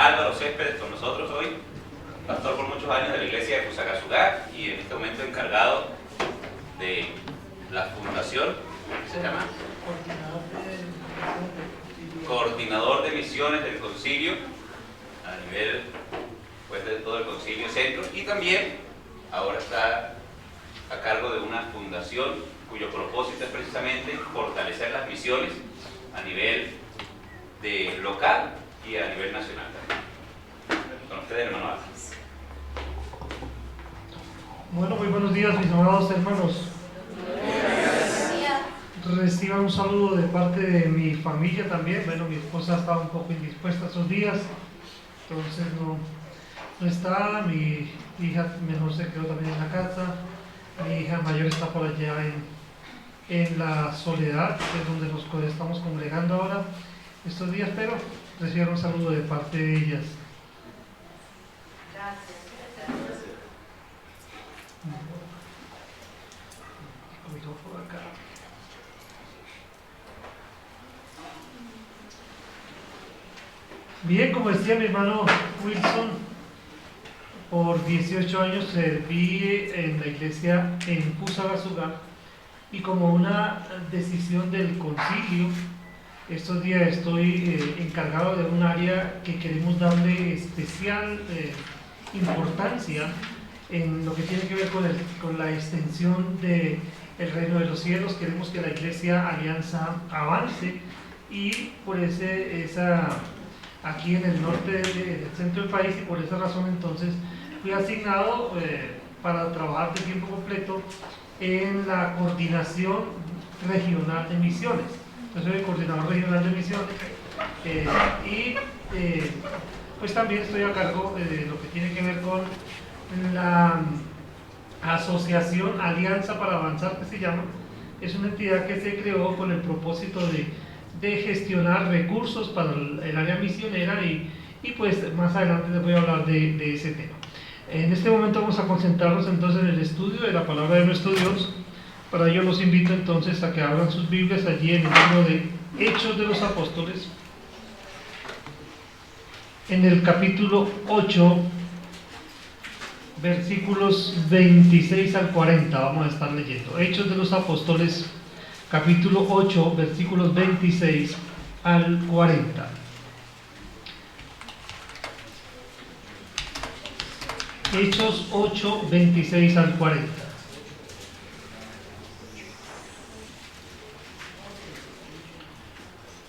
Álvaro Céspedes con nosotros hoy, pastor por muchos años de la iglesia de Fusagasugá y en este momento encargado de la fundación, ¿se llama? Coordinador de misiones del concilio a nivel pues, de todo el concilio centro, y también ahora está a cargo de una fundación cuyo propósito es precisamente fortalecer las misiones a nivel local y a nivel nacional también. Con ustedes, hermano Álvarez. Bueno, muy buenos días, mis amados hermanos. Reciban un saludo de parte de mi familia también. Bueno, mi esposa estaba un poco indispuesta estos días, entonces no está. Mi hija menor se quedó también en la casa. Mi hija mayor está por allá en la Soledad, que es donde nos estamos congregando ahora estos días, pero reciban un saludo de parte de ellas. Gracias. Bien, como decía mi hermano Wilson, por 18 años serví en la iglesia en Fusagasugá, y como una decisión del concilio, estos días estoy encargado de un área que queremos darle especial importancia en lo que tiene que ver con la extensión del reino de los cielos. Queremos que la iglesia Alianza avance, y por aquí en el norte del centro del país, y por esa razón entonces fui asignado para trabajar de tiempo completo en la coordinación regional de misiones. Yo soy el coordinador regional de misiones pues también estoy a cargo de lo que tiene que ver con la asociación Alianza para Avanzar, que se llama. Es una entidad que se creó con el propósito de gestionar recursos para el área misionera, y pues más adelante les voy a hablar de ese tema. En este momento vamos a concentrarnos entonces en el estudio de la palabra de nuestro Dios. Para ello los invito entonces a que abran sus Biblias allí en el libro de Hechos de los Apóstoles, en el capítulo 8, versículos 26 al 40, vamos a estar leyendo. Hechos de los Apóstoles, capítulo 8, versículos 26 al 40. Hechos 8, 26 al 40.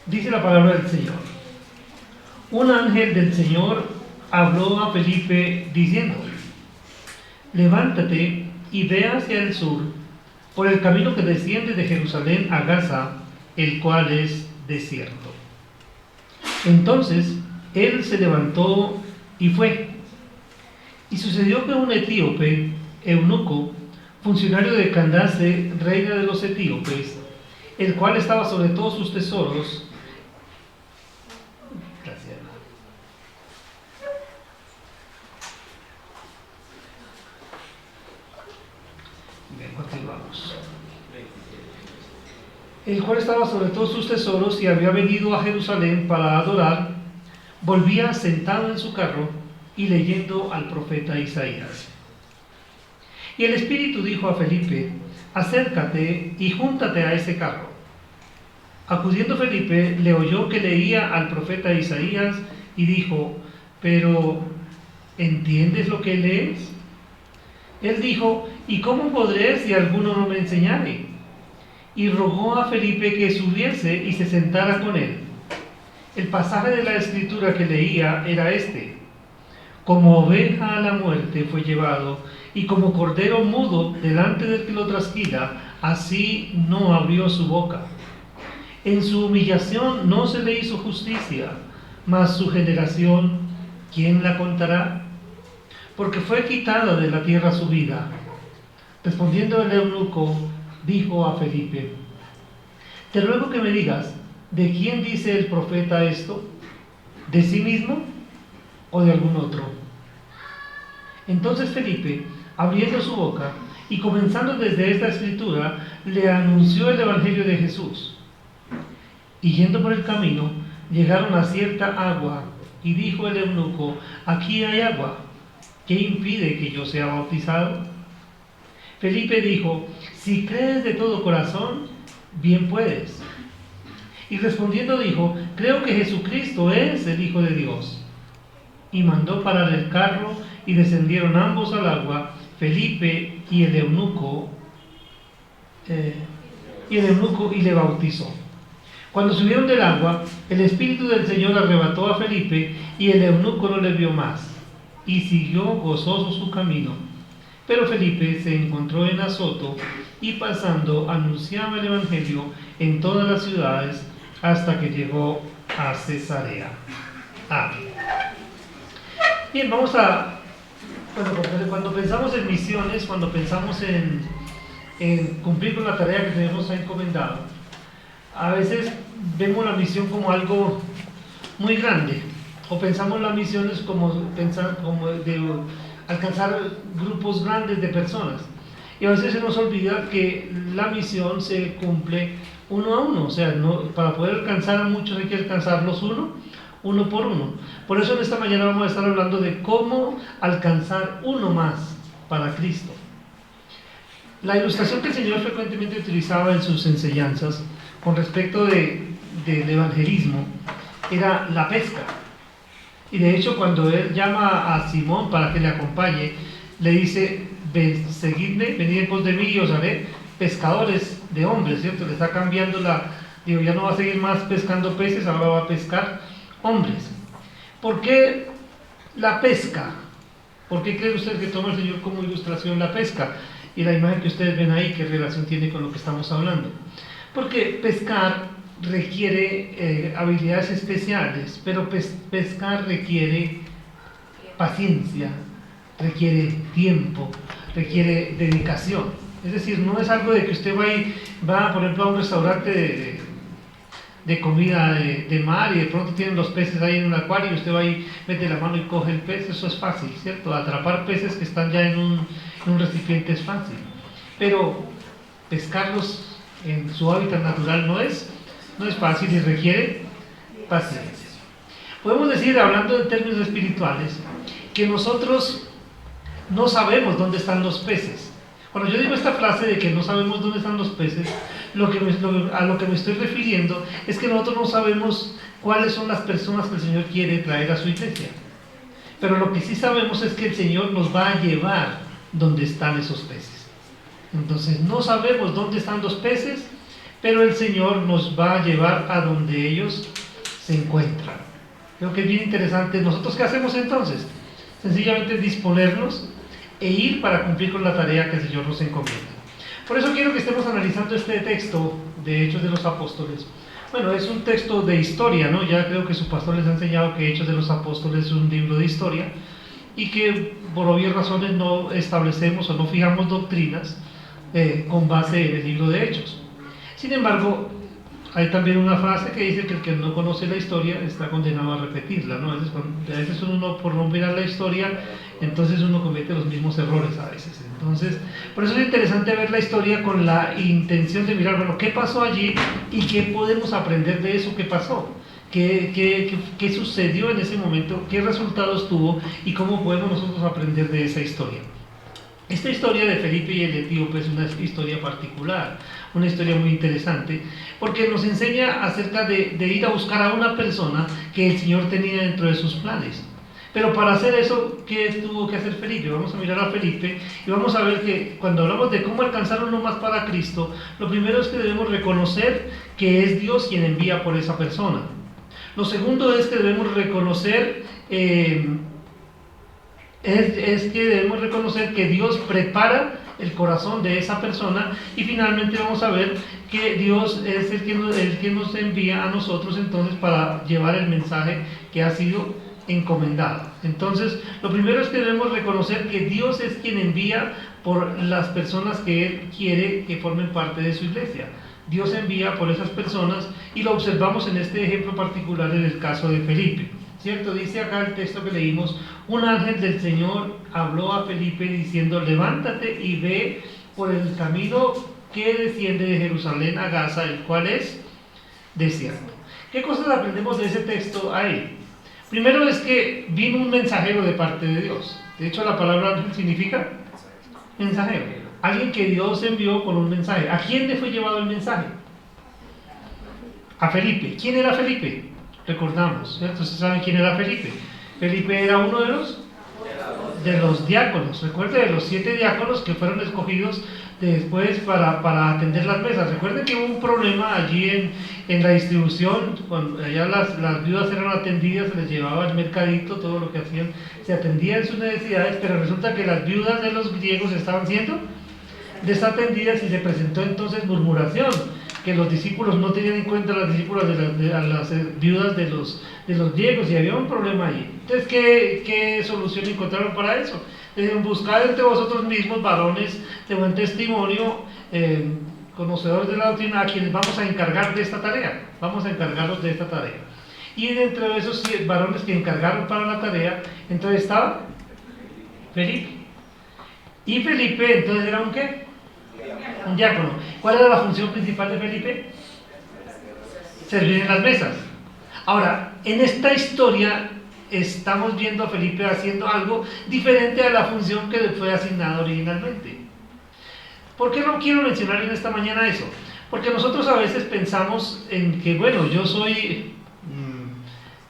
Dice la palabra del Señor. Un ángel del Señor habló a Felipe diciendo: levántate y ve hacia el sur, por el camino que desciende de Jerusalén a Gaza, el cual es desierto. Entonces él se levantó y fue. Y sucedió que un etíope, eunuco, funcionario de Candace, reina de los etíopes, el cual estaba sobre todos sus tesoros. Gracias. Bien, continuamos. El cual estaba sobre todos sus tesoros y había venido a Jerusalén para adorar, volvía sentado en su carro y leyendo al profeta Isaías. Y el Espíritu dijo a Felipe: acércate y júntate a ese carro. Acudiendo Felipe, le oyó que leía al profeta Isaías y dijo: pero ¿entiendes lo que lees? Él dijo: ¿y cómo podré si alguno no me enseñare? Y rogó a Felipe que subiese y se sentara con él. El pasaje de la escritura que leía era este: como oveja a la muerte fue llevado, y como cordero mudo delante del que lo trasquila, así no abrió su boca. En su humillación no se le hizo justicia, mas su generación, ¿quién la contará? Porque fue quitada de la tierra su vida. Respondiendo el eunuco, dijo a Felipe: te ruego que me digas, ¿de quién dice el profeta esto? ¿De sí mismo o de algún otro? Entonces Felipe, abriendo su boca y comenzando desde esta escritura, le anunció el evangelio de Jesús. Y yendo por el camino, llegaron a cierta agua, Y dijo el eunuco: aquí hay agua, ¿qué impide que yo sea bautizado? Felipe dijo: si crees de todo corazón, bien puedes. Y respondiendo dijo: creo que Jesucristo es el Hijo de Dios. Y mandó parar el carro, y descendieron ambos al agua, Felipe y el eunuco, y le bautizó. Cuando subieron del agua, el Espíritu del Señor arrebató a Felipe, y el eunuco no le vio más, y siguió gozoso su camino. Pero Felipe se encontró en Azoto, y pasando anunciaba el Evangelio en todas las ciudades hasta que llegó a Cesarea. Amén. Bien, cuando pensamos en misiones, cuando pensamos en cumplir con la tarea que tenemos encomendado, a veces vemos la misión como algo muy grande, o pensamos las misiones como de alcanzar grupos grandes de personas, y a veces se nos olvida que la misión se cumple uno a uno, o sea, para poder alcanzar a muchos hay que alcanzarlos uno por uno. Por eso en esta mañana vamos a estar hablando de cómo alcanzar uno más para Cristo. La ilustración que el Señor frecuentemente utilizaba en sus enseñanzas con respecto del evangelismo era la pesca. Y de hecho, cuando Él llama a Simón para que le acompañe, le dice: seguidme, venid en pos de mí y os haré pescadores de hombres, ¿cierto? Le está cambiando ya no va a seguir más pescando peces, ahora va a pescar hombres. ¿Por qué la pesca? ¿Por qué cree usted que toma el Señor como ilustración la pesca? Y la imagen que ustedes ven ahí, ¿qué relación tiene con lo que estamos hablando? Porque pescar requiere habilidades especiales, pero pescar requiere paciencia, requiere tiempo, requiere dedicación. Es decir, no es algo de que usted va por ejemplo, a un restaurante de comida de mar y de pronto tienen los peces ahí en un acuario y usted va y mete la mano y coge el pez. Eso es fácil, ¿cierto? Atrapar peces que están ya en un recipiente es fácil, pero pescarlos en su hábitat natural no es fácil y requiere paciencia. Podemos decir, hablando en términos espirituales, que nosotros no sabemos dónde están los peces. Cuando yo digo esta frase de que no sabemos dónde están los peces, a lo que me estoy refiriendo es que nosotros no sabemos cuáles son las personas que el Señor quiere traer a su iglesia. Pero lo que sí sabemos es que el Señor nos va a llevar donde están esos peces. Entonces no sabemos dónde están los peces, pero el Señor nos va a llevar a donde ellos se encuentran. Creo que es bien interesante. ¿Nosotros qué hacemos entonces? Sencillamente disponernos e ir para cumplir con la tarea que el Señor nos encomienda. Por eso quiero que estemos analizando este texto de Hechos de los Apóstoles. Bueno, es un texto de historia, ¿no? Ya creo que su pastor les ha enseñado que Hechos de los Apóstoles es un libro de historia y que por obvias razones no establecemos o no fijamos doctrinas con base en el libro de Hechos. Sin embargo, hay también una frase que dice que el que no conoce la historia está condenado a repetirla, ¿no? A veces uno, por no mirar la historia, entonces uno comete los mismos errores a veces. Entonces, por eso es interesante ver la historia con la intención de mirar, bueno, ¿qué pasó allí y qué podemos aprender de eso que pasó? ¿Qué sucedió en ese momento? ¿Qué resultados tuvo? ¿Y cómo podemos nosotros aprender de esa historia? Esta historia de Felipe y el etíope es una historia particular, una historia muy interesante, porque nos enseña acerca de ir a buscar a una persona que el Señor tenía dentro de sus planes. Pero para hacer eso, ¿qué tuvo que hacer Felipe? Vamos a mirar a Felipe y vamos a ver que cuando hablamos de cómo alcanzar uno más para Cristo, lo primero es que debemos reconocer que es Dios quien envía por esa persona. Lo segundo es que debemos reconocer que Dios prepara el corazón de esa persona, y finalmente vamos a ver que Dios es el que nos envía a nosotros entonces para llevar el mensaje que ha sido encomendado. Entonces, lo primero es que debemos reconocer que Dios es quien envía por las personas que Él quiere que formen parte de su iglesia. Dios envía por esas personas y lo observamos en este ejemplo particular en el caso de Felipe. ¿Cierto? Dice acá el texto que leímos: un ángel del Señor habló a Felipe diciendo: levántate y ve por el camino que desciende de Jerusalén a Gaza, el cual es desierto. ¿Qué cosas aprendemos de ese texto ahí? Primero es que vino un mensajero de parte de Dios. De hecho, la palabra ángel significa mensajero. Alguien que Dios envió con un mensaje. ¿A quién le fue llevado el mensaje? A Felipe. ¿Quién era Felipe? Recordamos, ¿cierto? Ustedes saben quién era Felipe. Felipe era uno de los diáconos. Recuerden, de los 7 diáconos que fueron escogidos después para atender las mesas. Recuerden que hubo un problema allí en la distribución, cuando allá las viudas eran atendidas, se les llevaba el mercadito, todo lo que hacían, se atendían sus necesidades, pero resulta que las viudas de los griegos estaban siendo desatendidas y se presentó entonces murmuración, que los discípulos no tenían en cuenta a las discípulas a las viudas de los griegos, y había un problema allí. Entonces, ¿qué solución encontraron para eso? Dijeron: buscar entre vosotros mismos varones de buen testimonio, conocedores de la doctrina, a quienes vamos a encargar de esta tarea. Vamos a encargarlos de esta tarea. Y dentro de esos varones que encargaron para la tarea, entonces estaba Felipe. Y Felipe entonces era un ¿qué? Un diácono. ¿Cuál era la función principal de Felipe? Servir en las mesas. Ahora, en esta historia estamos viendo a Felipe haciendo algo diferente a la función que le fue asignada originalmente. ¿Por qué no quiero mencionar en esta mañana eso? Porque nosotros a veces pensamos en que, bueno, yo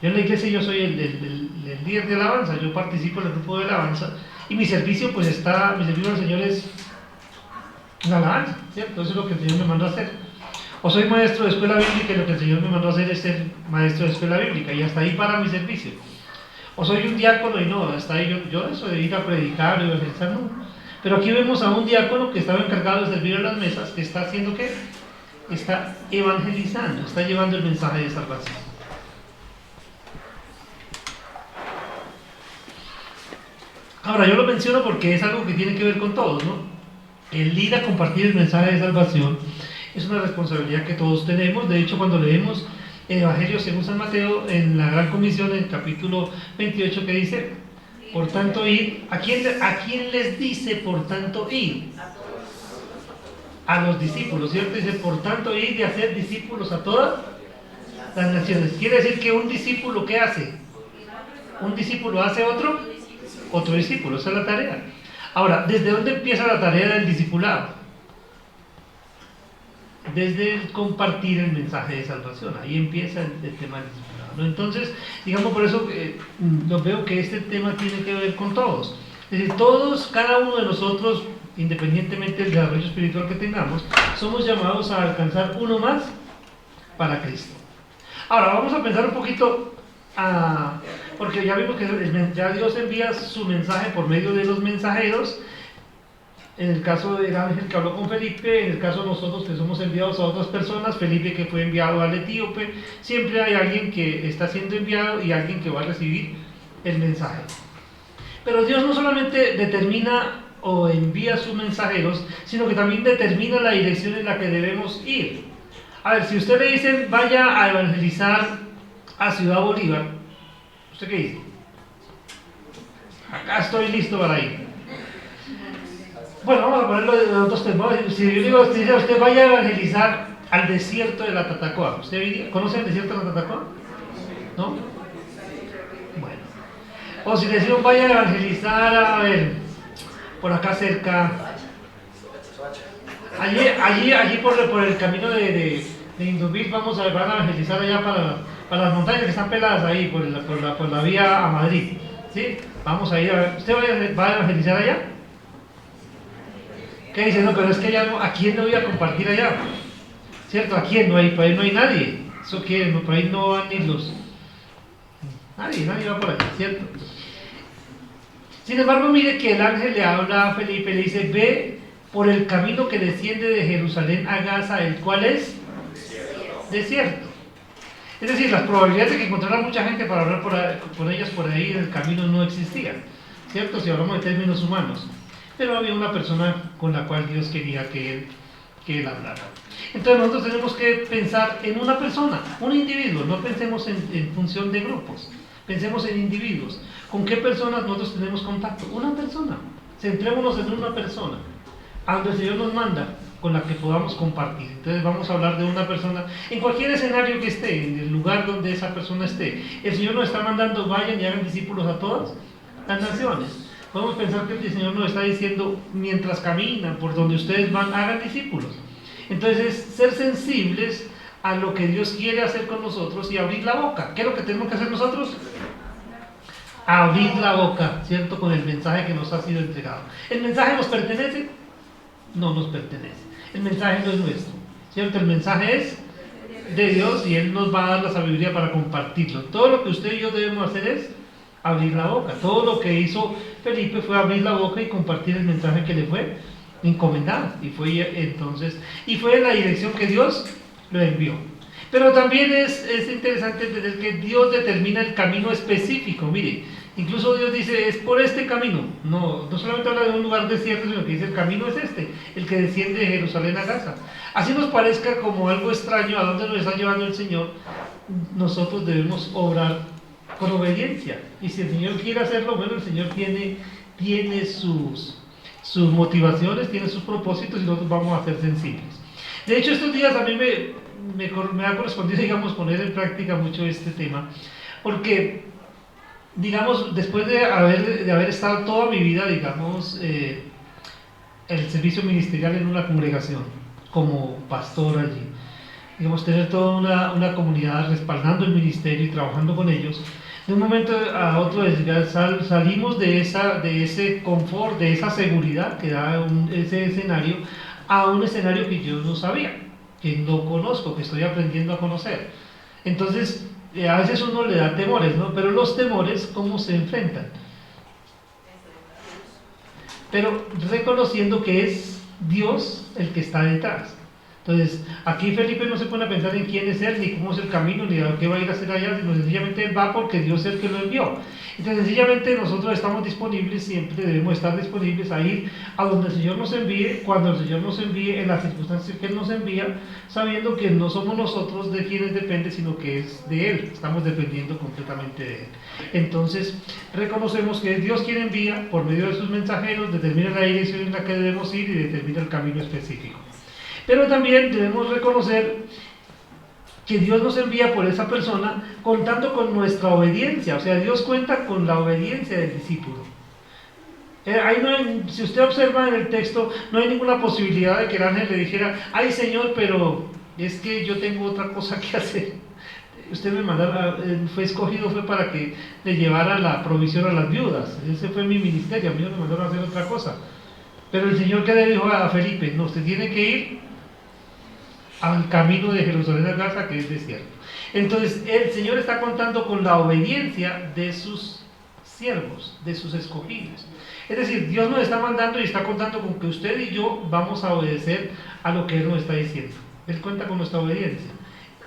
en la iglesia yo soy el líder de alabanza, yo participo en el grupo de alabanza, y mi servicio pues mi servicio al Señor es la alabanza, ¿cierto? Eso es lo que el Señor me mandó a hacer. O soy maestro de escuela bíblica y lo que el Señor me mandó a hacer es ser maestro de escuela bíblica, y hasta ahí para mi servicio. O soy un diácono y no, hasta ahí yo eso de ir a predicar y evangelizar, no. Pero aquí vemos a un diácono que estaba encargado de servir a las mesas, que está haciendo ¿qué? Está evangelizando, está llevando el mensaje de salvación. Ahora, yo lo menciono porque es algo que tiene que ver con todos, ¿no? El ir a compartir el mensaje de salvación es una responsabilidad que todos tenemos. De hecho, cuando leemos el Evangelio según San Mateo, en la Gran Comisión, en el capítulo 28, que dice: por tanto, id. ¿A quién les dice por tanto id? A los discípulos, ¿cierto? Dice: por tanto, id y hacer discípulos a todas las naciones. Quiere decir que un discípulo, ¿qué hace? Un discípulo hace otro discípulo. Esa es la tarea. Ahora, ¿desde dónde empieza la tarea del discipulado? Desde el compartir el mensaje de salvación. Ahí empieza el tema del discipulado, ¿no? Entonces, digamos, por eso lo veo que este tema tiene que ver con todos. Es decir, todos, cada uno de nosotros, independientemente del desarrollo espiritual que tengamos, somos llamados a alcanzar uno más para Cristo. Ahora, vamos a pensar un poquito, porque ya vimos que ya Dios envía su mensaje por medio de los mensajeros. En el caso del ángel que habló con Felipe, en el caso de nosotros que somos enviados a otras personas, Felipe que fue enviado al etíope, siempre hay alguien que está siendo enviado y alguien que va a recibir el mensaje. Pero Dios no solamente determina o envía sus mensajeros, sino que también determina la dirección en la que debemos ir. A ver, si usted le dicen vaya a evangelizar a Ciudad Bolívar, ¿usted qué dice? Acá estoy listo para ir. Bueno, vamos a ponerlo de otros temas. Si yo digo, usted vaya a evangelizar al desierto de la Tatacoa, ¿usted conoce el desierto de la Tatacoa? ¿No? Bueno. O si le decimos vaya a evangelizar, a ver, por acá cerca, allí por el camino de Indumil, van a evangelizar allá para las montañas que están peladas ahí, por la vía a Madrid, ¿sí? Vamos a ir a ver. ¿Usted va a evangelizar allá? ¿Qué dice? No, pero es que ya no, ¿a quién le voy a compartir allá? ¿Cierto? ¿A quién? Por ahí no hay nadie. ¿Eso qué? No, por ahí no van ni los... Nadie va por ahí, ¿cierto? Sin embargo, mire que el ángel le habla a Felipe, le dice: ve por el camino que desciende de Jerusalén a Gaza, el cual es desierto. Es decir, las probabilidades de que encontrara mucha gente para hablar por ellas por ahí en el camino no existían, ¿cierto? Si hablamos de términos humanos. Pero había una persona con la cual Dios quería que él hablara. Entonces nosotros tenemos que pensar en una persona, un individuo. No pensemos en función de grupos, pensemos en individuos. ¿Con qué personas nosotros tenemos contacto? Una persona. Centrémonos en una persona. a donde el Señor nos manda, con la que podamos compartir. Entonces vamos a hablar de una persona, en cualquier escenario que esté, en el lugar donde esa persona esté. El Señor nos está mandando, vayan y hagan discípulos a todas las naciones. Podemos pensar que el Señor nos está diciendo, mientras caminan por donde ustedes van, hagan discípulos. Entonces es ser sensibles a lo que Dios quiere hacer con nosotros y abrir la boca. ¿Qué es lo que tenemos que hacer nosotros? Abrir la boca, ¿cierto? Con el mensaje que nos ha sido entregado. ¿El mensaje nos pertenece? No nos pertenece. El mensaje no es nuestro, ¿cierto? El mensaje es de Dios y Él nos va a dar la sabiduría para compartirlo. Todo lo que usted y yo debemos hacer es abrir la boca. Todo lo que hizo Felipe fue abrir la boca y compartir el mensaje que le fue encomendado. Y fue en la dirección que Dios lo envió. Pero también es interesante entender que Dios determina el camino específico. Mire, incluso Dios dice, es por este camino. No solamente habla de un lugar desierto, sino que dice, el camino es este, el que desciende de Jerusalén a Gaza. Así nos parezca como algo extraño a dónde nos está llevando el Señor, nosotros debemos obrar con obediencia. Y si el Señor quiere hacerlo, bueno, el Señor tiene sus motivaciones, tiene sus propósitos y nosotros vamos a ser sensibles. De hecho, estos días a mí me ha correspondido, digamos, poner en práctica mucho este tema, porque, digamos, después de haber estado toda mi vida, digamos, el servicio ministerial en una congregación, como pastor allí, digamos, tener toda una comunidad respaldando el ministerio y trabajando con ellos, de un momento a otro salimos de ese confort, de esa seguridad que da ese escenario, a un escenario que yo no sabía, que no conozco, que estoy aprendiendo a conocer. Entonces, a veces uno le da temores, ¿no? Pero los temores, ¿cómo se enfrentan? Pero reconociendo que es Dios el que está detrás. Entonces, aquí Felipe no se pone a pensar en quién es él, ni cómo es el camino, ni a qué va a ir a hacer allá, sino sencillamente él va porque Dios es el que lo envió. Entonces, sencillamente nosotros estamos disponibles, siempre debemos estar disponibles a ir a donde el Señor nos envíe, cuando el Señor nos envíe, en las circunstancias que Él nos envía, sabiendo que no somos nosotros de quienes depende, sino que es de Él, estamos dependiendo completamente de Él. Entonces, reconocemos que es Dios quien envía, por medio de sus mensajeros, determina la dirección en la que debemos ir y determina el camino específico. Pero también debemos reconocer que Dios nos envía por esa persona contando con nuestra obediencia. O sea, Dios cuenta con la obediencia del discípulo. Si usted observa en el texto, no hay ninguna posibilidad de que el ángel le dijera, ay Señor, pero es que yo tengo otra cosa que hacer. Usted me mandó, fue escogido, fue para que le llevara la provisión a las viudas. Ese fue mi ministerio, a mí no me mandaron a hacer otra cosa. Pero el Señor, ¿qué le dijo a Felipe? No, usted tiene que ir al camino de Jerusalén a Gaza, que es desierto. Entonces el Señor está contando con la obediencia de sus siervos, de sus escogidos. Es decir, Dios nos está mandando y está contando con que usted y yo vamos a obedecer a lo que Él nos está diciendo. Él cuenta con nuestra obediencia.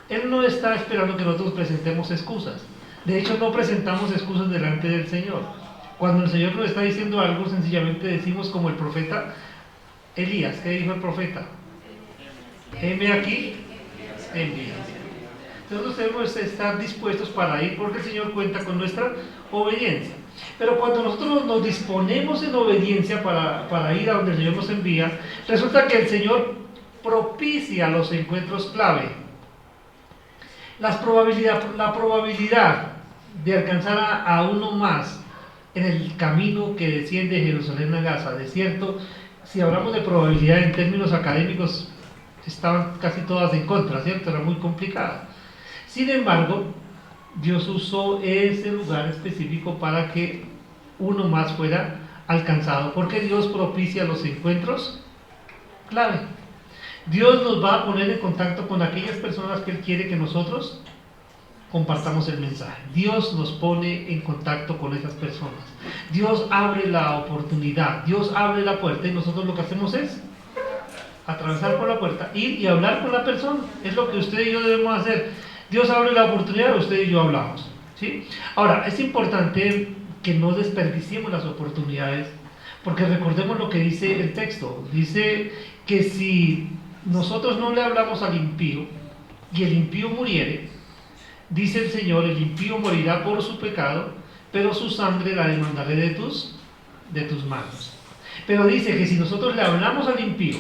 Él no está esperando que nosotros presentemos excusas. De hecho, no presentamos excusas delante del Señor. Cuando el Señor nos está diciendo algo, sencillamente decimos como el profeta Elías. ¿Qué dijo el profeta? Heme aquí, envíame. Nosotros debemos estar dispuestos para ir porque el Señor cuenta con nuestra obediencia. Pero cuando nosotros nos disponemos en obediencia para ir a donde el Señor nos envía, resulta que el Señor propicia los encuentros clave. La probabilidad de alcanzar a uno más en el camino que desciende de Jerusalén a Gaza, desierto, si hablamos de probabilidad en términos académicos, estaban casi todas en contra, ¿cierto? Era muy complicado. Sin embargo, Dios usó ese lugar específico para que uno más fuera alcanzado, porque Dios propicia los encuentros clave. Dios nos va a poner en contacto con aquellas personas que Él quiere que nosotros compartamos el mensaje. Dios nos pone en contacto con esas personas. Dios abre la oportunidad, Dios abre la puerta y nosotros lo que hacemos es atravesar por la puerta, ir y hablar con la persona. Es lo que usted y yo debemos hacer. Dios abre la oportunidad, usted y yo hablamos, ¿sí? Ahora, es importante que no desperdiciemos las oportunidades, porque recordemos lo que dice el texto. Dice que si nosotros no le hablamos al impío y el impío muriere, dice el Señor, el impío morirá por su pecado, pero su sangre la demandaré de tus manos. Pero dice que si nosotros le hablamos al impío,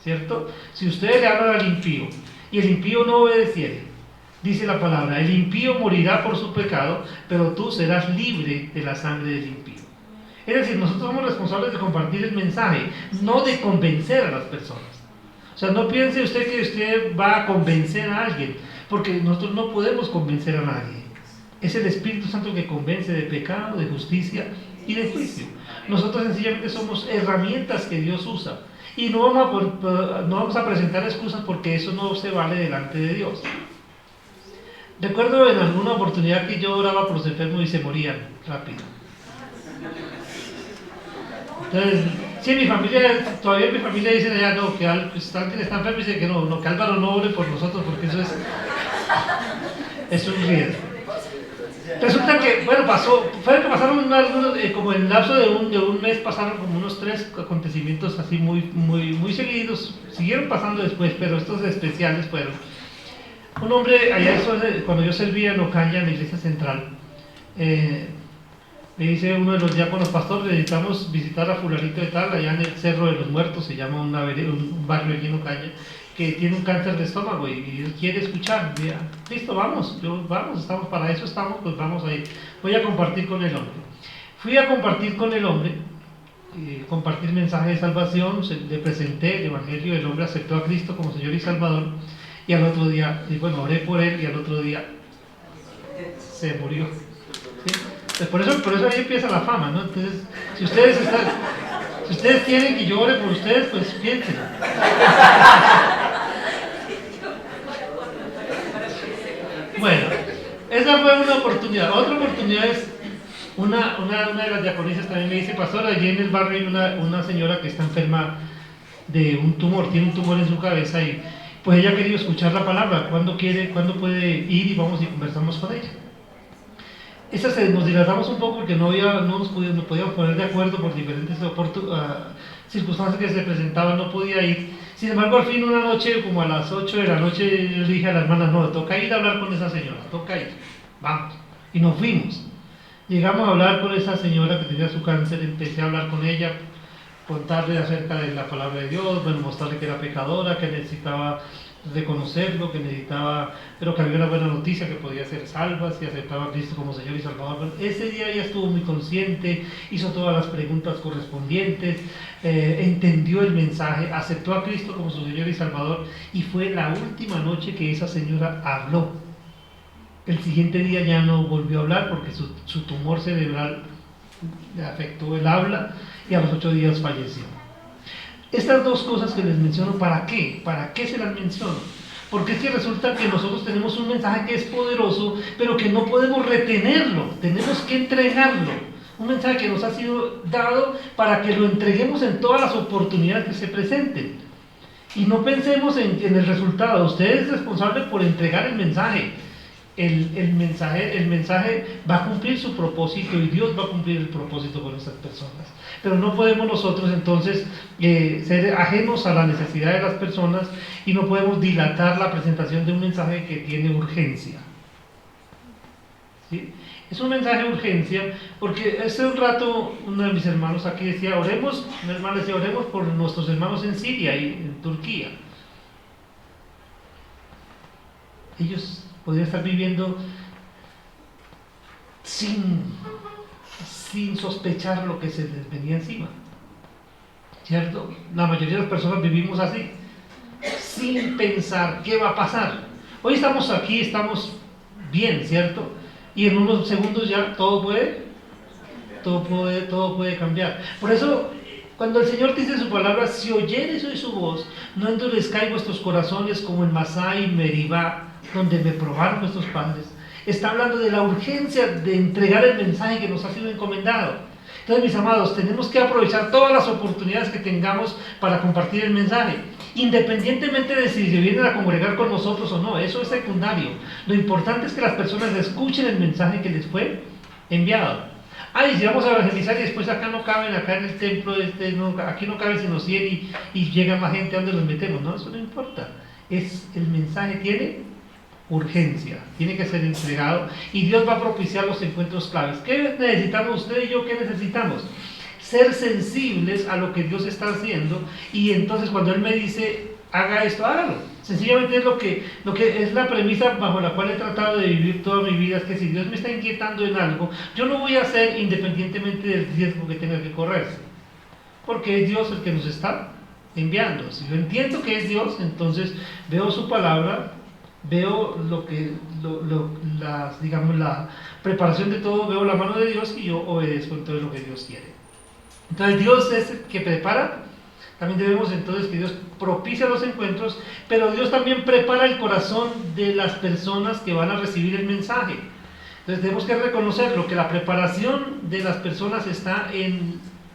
¿cierto? Si ustedes le hablan al impío y el impío no obedeciere, dice la palabra, el impío morirá por su pecado, pero tú serás libre de la sangre del impío. Es decir, nosotros somos responsables de compartir el mensaje, no de convencer a las personas. O sea, no piense usted que usted va a convencer a alguien, porque nosotros no podemos convencer a nadie. Es el Espíritu Santo que convence de pecado, de justicia y de juicio. Nosotros sencillamente somos herramientas que Dios usa. Y no vamos a presentar excusas porque eso no se vale delante de Dios. Recuerdo en alguna oportunidad que yo oraba por los enfermos y se morían rápido. Entonces, sí, mi familia, todavía mi familia dice ya no, que alguien está enfermo y dice que no, que Álvaro no ore por nosotros porque eso es un riesgo. Resulta que, bueno, pasaron algunos, como en el lapso de un mes pasaron como unos 3 acontecimientos así muy seguidos, siguieron pasando después, pero estos especiales fueron. Un hombre, allá cuando yo servía en Ocaña, en la iglesia central, me dice uno de los diáconos: pastor, necesitamos visitar a fulanito de tal, allá en el Cerro de los Muertos, se llama un barrio aquí en Ocaña, que tiene un cáncer de estómago y él quiere escuchar. Mira, listo, vamos, estamos para eso, pues vamos a ir. Voy a compartir con el hombre. Fui a compartir con el hombre, compartir mensaje de salvación, le presenté el evangelio, el hombre aceptó a Cristo como Señor y Salvador, y al otro día, oré por él, y al otro día se murió. ¿Sí? Pues por eso ahí empieza la fama, ¿no? Entonces, si ustedes quieren que yo ore por ustedes, pues piensen. Bueno, esa fue una oportunidad. Otra oportunidad es, una de las diaconisas también me dice: pastor, allí en el barrio hay una señora que está enferma de un tumor, tiene un tumor en su cabeza, y pues ella ha querido escuchar la palabra. ¿Cuándo puede ir? Y vamos y conversamos con ella. Nos dilatamos un poco porque no nos podíamos poner de acuerdo por diferentes circunstancias que se presentaban, no podía ir. Sin embargo, al fin, una noche, como a las 8 de la noche, yo le dije a la hermana: no, toca ir a hablar con esa señora, toca ir, vamos. Y nos fuimos. Llegamos a hablar con esa señora que tenía su cáncer, empecé a hablar con ella, contarle acerca de la palabra de Dios, mostrarle que era pecadora, que necesitaba reconocerlo, pero que había una buena noticia, que podía ser salva si aceptaba a Cristo como Señor y Salvador. Ese día ella estuvo muy consciente, hizo todas las preguntas correspondientes, entendió el mensaje, aceptó a Cristo como su Señor y Salvador, y fue la última noche que esa señora habló. El siguiente día ya no volvió a hablar porque su tumor cerebral le afectó el habla, y a los 8 días falleció. Estas dos cosas que les menciono, ¿para qué? ¿Para qué se las menciono? Porque es que resulta que nosotros tenemos un mensaje que es poderoso, pero que no podemos retenerlo, tenemos que entregarlo. Un mensaje que nos ha sido dado para que lo entreguemos en todas las oportunidades que se presenten. Y no pensemos en el resultado. Usted es responsable por entregar el mensaje. El mensaje va a cumplir su propósito, y Dios va a cumplir el propósito con estas personas. Pero no podemos nosotros entonces ser ajenos a la necesidad de las personas, y no podemos dilatar la presentación de un mensaje que tiene urgencia. ¿Sí? Es un mensaje de urgencia porque hace un rato uno de mis hermanos aquí decía: oremos por nuestros hermanos en Siria y en Turquía. Ellos podrían estar viviendo sin sospechar lo que se les venía encima, ¿cierto? La mayoría de las personas vivimos así, sin pensar qué va a pasar. Hoy estamos aquí, estamos bien, ¿cierto? Y en unos segundos ya todo puede cambiar. Por eso, cuando el Señor dice en su palabra: si oyereis hoy su voz, no endurezcáis vuestros corazones como en Masá y Meribá, donde me probaron vuestros padres, está hablando de la urgencia de entregar el mensaje que nos ha sido encomendado. Entonces, mis amados, tenemos que aprovechar todas las oportunidades que tengamos para compartir el mensaje, independientemente de si se vienen a congregar con nosotros o no. Eso es secundario. Lo importante es que las personas escuchen el mensaje que les fue enviado. Y si vamos a evangelizar y después acá no caben, acá en el templo aquí no caben sino 100 y llega más gente, ¿a dónde los metemos? No, eso no importa. El mensaje tiene urgencia, tiene que ser entregado, y Dios va a propiciar los encuentros claves. ¿Qué necesitamos usted y yo? ¿Qué necesitamos? ser sensibles a lo que Dios está haciendo, y entonces cuando Él me dice, haga esto, hágalo. Sencillamente es lo que es la premisa bajo la cual he tratado de vivir toda mi vida, es que si Dios me está inquietando en algo, yo lo voy a hacer independientemente del riesgo que tenga que correrse, porque es Dios el que nos está enviando. Si yo entiendo que es Dios, entonces veo su palabra, veo digamos, la preparación de todo, veo la mano de Dios y yo obedezco en todo lo que Dios quiere. Entonces Dios es el que prepara. También debemos entonces que Dios propicia los encuentros, pero Dios también prepara el corazón de las personas que van a recibir el mensaje. Entonces tenemos que reconocerlo, que la preparación de las personas está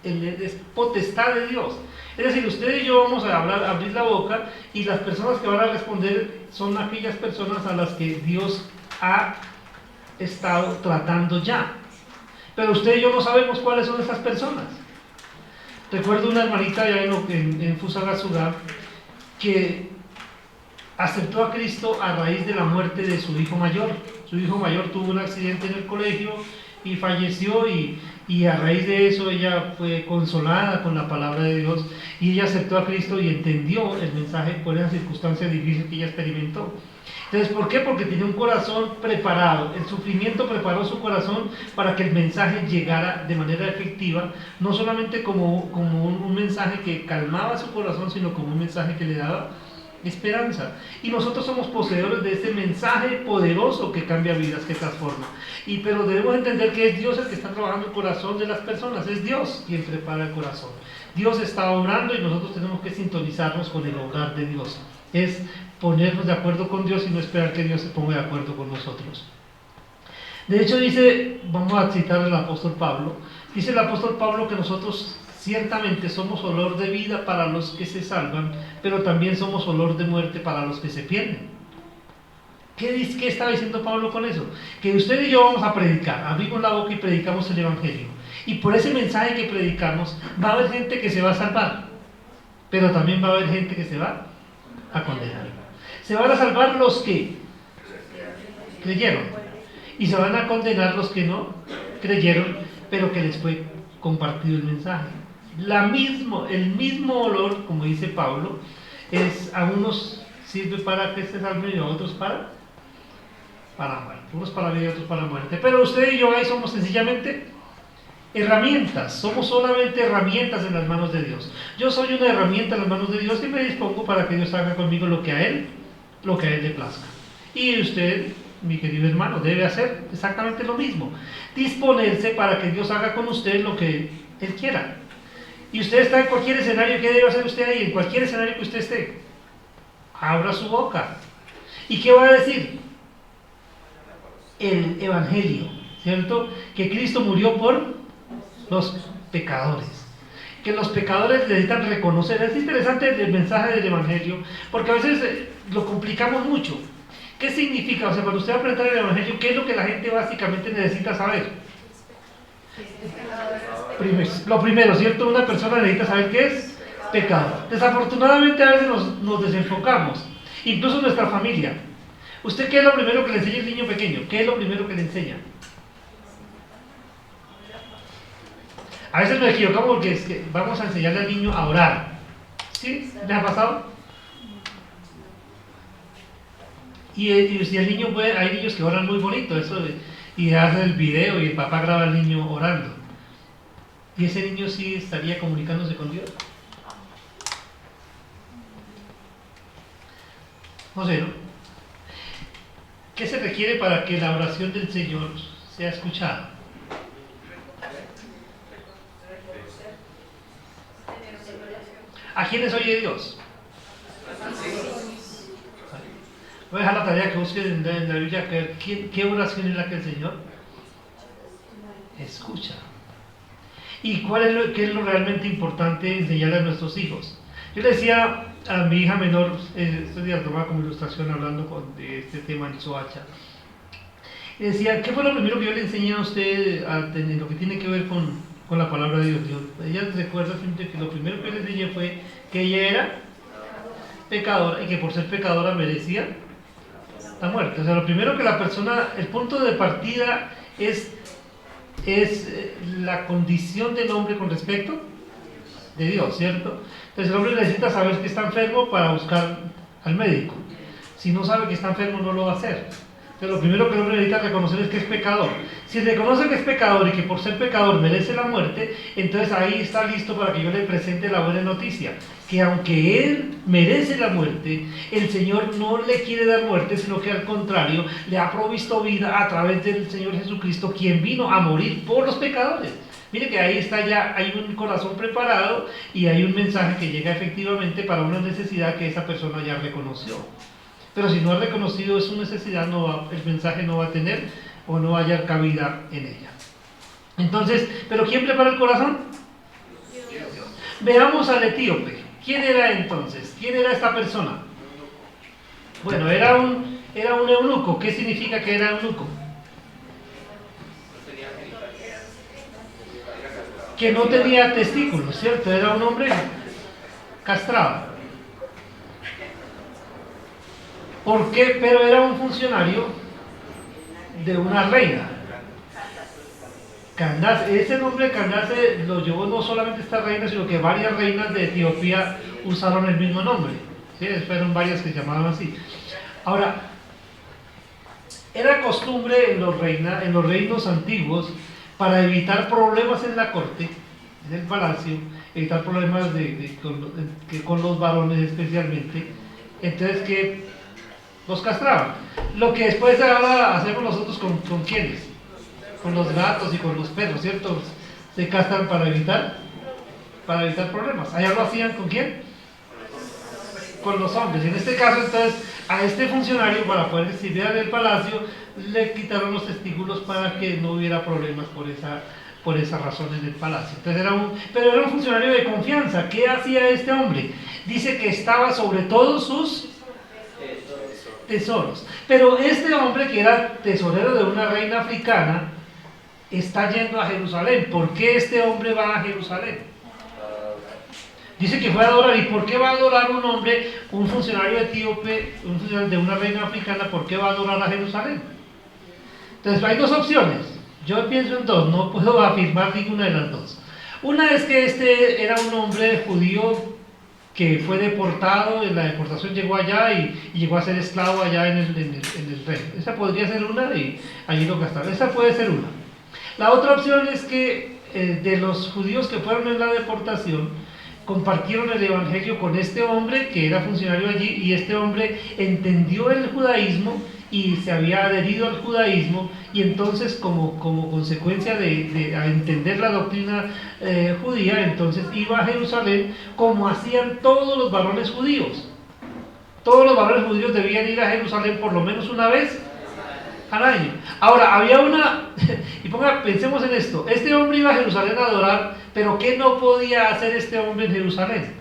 es potestad de Dios. Es decir, usted y yo vamos a abrir la boca, y las personas que van a responder son aquellas personas a las que Dios ha estado tratando ya. Pero usted y yo no sabemos cuáles son esas personas. Recuerdo una hermanita allá en Fusagasugá que aceptó a Cristo a raíz de la muerte de su hijo mayor. Su hijo mayor tuvo un accidente en el colegio y falleció, y a raíz de eso ella fue consolada con la palabra de Dios, y ella aceptó a Cristo y entendió el mensaje por esa circunstancia difícil que ella experimentó. Entonces, ¿por qué? Porque tenía un corazón preparado. El sufrimiento preparó su corazón para que el mensaje llegara de manera efectiva, no solamente como un mensaje que calmaba su corazón, sino como un mensaje que le daba esperanza. Y nosotros somos poseedores de ese mensaje poderoso que cambia vidas, que transforma. Pero debemos entender que es Dios el que está trabajando el corazón de las personas, es Dios quien prepara el corazón. Dios está obrando y nosotros tenemos que sintonizarnos con el obrar de Dios. Es ponernos de acuerdo con Dios y no esperar que Dios se ponga de acuerdo con nosotros. De hecho dice, vamos a citar al apóstol Pablo, dice el apóstol Pablo que nosotros ciertamente somos olor de vida para los que se salvan, pero también somos olor de muerte para los que se pierden. ¿Qué está diciendo Pablo con eso? Que usted y yo vamos a predicar, abrimos la boca y predicamos el Evangelio, y por ese mensaje que predicamos va a haber gente que se va a salvar, pero también va a haber gente que se va a condenar. Se van a salvar los que creyeron, y se van a condenar los que no creyeron, pero que les fue compartido el mensaje. El mismo olor, como dice Pablo, a unos sirve para que se salven y a otros para muerte. Unos para vida y otros para muerte. Pero usted y yo ahí somos sencillamente herramientas, somos solamente herramientas en las manos de Dios. Yo soy una herramienta en las manos de Dios y me dispongo para que Dios haga conmigo lo que a Él le plazca. Y usted, mi querido hermano, debe hacer exactamente lo mismo, disponerse para que Dios haga con usted lo que Él quiera. Y usted está en cualquier escenario. ¿Qué debe hacer usted ahí? En cualquier escenario que usted esté, abra su boca. ¿Y qué va a decir? El Evangelio, ¿cierto? Que Cristo murió por los pecadores, que los pecadores necesitan reconocer. Es interesante el mensaje del Evangelio, porque a veces lo complicamos mucho. ¿Qué significa? O sea, cuando usted va a presentar el Evangelio, ¿qué es lo que la gente básicamente necesita saber? Lo primero, ¿cierto? Una persona necesita saber qué es pecado. Desafortunadamente a veces nos desenfocamos, incluso nuestra familia. ¿Usted qué es lo primero que le enseña al niño pequeño? ¿Qué es lo primero que le enseña? A veces nos equivocamos porque es que vamos a enseñarle al niño a orar. ¿Sí? ¿Le ha pasado? Y el niño hay niños que oran muy bonito, y hacen el video y el papá graba al niño orando. ¿Y ese niño sí estaría comunicándose con Dios? No sé, ¿no? ¿Qué se requiere para que la oración del Señor sea escuchada? ¿A quiénes oye Dios? Voy a dejar la tarea que busquen en la Biblia, ¿qué oración es la que el Señor escucha? ¿Y qué es lo realmente importante enseñarle a nuestros hijos? Yo le decía a mi hija menor, estos días tomaba como ilustración hablando de este tema en Soacha, y decía, ¿qué fue lo primero que yo le enseñé a usted en lo que tiene que ver con la palabra de Dios? Ella recuerda siempre que lo primero que le enseñé fue que ella era pecadora y que por ser pecadora merecía la muerte. O sea, lo primero que la persona, el punto de partida es es la condición del hombre con respecto de Dios, ¿cierto? Entonces el hombre necesita saber que está enfermo para buscar al médico. Si no sabe que está enfermo, no lo va a hacer. Entonces lo primero que el hombre necesita reconocer es que es pecador. Si reconoce que es pecador y que por ser pecador merece la muerte, entonces ahí está listo para que yo le presente la buena noticia. Que aunque él merece la muerte, el Señor no le quiere dar muerte, sino que al contrario, le ha provisto vida a través del Señor Jesucristo, quien vino a morir por los pecadores. Mire que ahí está ya, hay un corazón preparado y hay un mensaje que llega efectivamente para una necesidad que esa persona ya reconoció. Pero si no ha reconocido su necesidad, el mensaje no va a tener o no va a hallar cabida en ella. Entonces, ¿pero quién prepara el corazón? Dios. Veamos al etíope. ¿Quién era entonces? ¿Quién era esta persona? Bueno, era un eunuco. ¿Qué significa que era eunuco? Que no tenía testículos, ¿cierto? Era un hombre castrado. ¿Por qué? Pero era un funcionario de una reina. Candace, ese nombre Candace lo llevó no solamente esta reina, sino que varias reinas de Etiopía usaron el mismo nombre. ¿Sí? Fueron varias que se llamaban así. Ahora, era costumbre en los reinos antiguos, para evitar problemas en la corte, en el palacio, evitar problemas con los varones especialmente, entonces que los castraban. Lo que después ahora hacemos nosotros con ¿quiénes? Con los gatos y con los perros, ¿cierto? Se castran para evitar problemas. Allá lo hacían ¿con quién? Con los hombres. En este caso, entonces, a este funcionario, para poder servir en el palacio, le quitaron los testículos para que no hubiera problemas por esa razón en el palacio. Entonces pero era un funcionario de confianza. ¿Qué hacía este hombre? Dice que estaba sobre todos sus tesoros. Pero este hombre, que era tesorero de una reina africana, está yendo a Jerusalén. ¿Por qué este hombre va a Jerusalén? Dice que fue a adorar. ¿Y por qué va a adorar un hombre, un funcionario etíope, un funcionario de una reina africana? ¿Por qué va a adorar a Jerusalén? Entonces hay dos opciones. Yo pienso en dos, no puedo afirmar ninguna de las dos. Una es que este era un hombre judío que fue deportado, en la deportación llegó allá y llegó a ser esclavo allá en el reino. Esa podría ser una y allí lo gastaron. Esa puede ser una. La otra opción es que de los judíos que fueron en la deportación, compartieron el evangelio con este hombre que era funcionario allí, y este hombre entendió el judaísmo y se había adherido al judaísmo, y entonces como consecuencia de entender la doctrina judía, entonces iba a Jerusalén, como hacían todos los varones judíos. Todos los varones judíos debían ir a Jerusalén por lo menos una vez al año. Ahora, había y pensemos en esto, este hombre iba a Jerusalén a adorar, pero ¿qué no podía hacer este hombre en Jerusalén?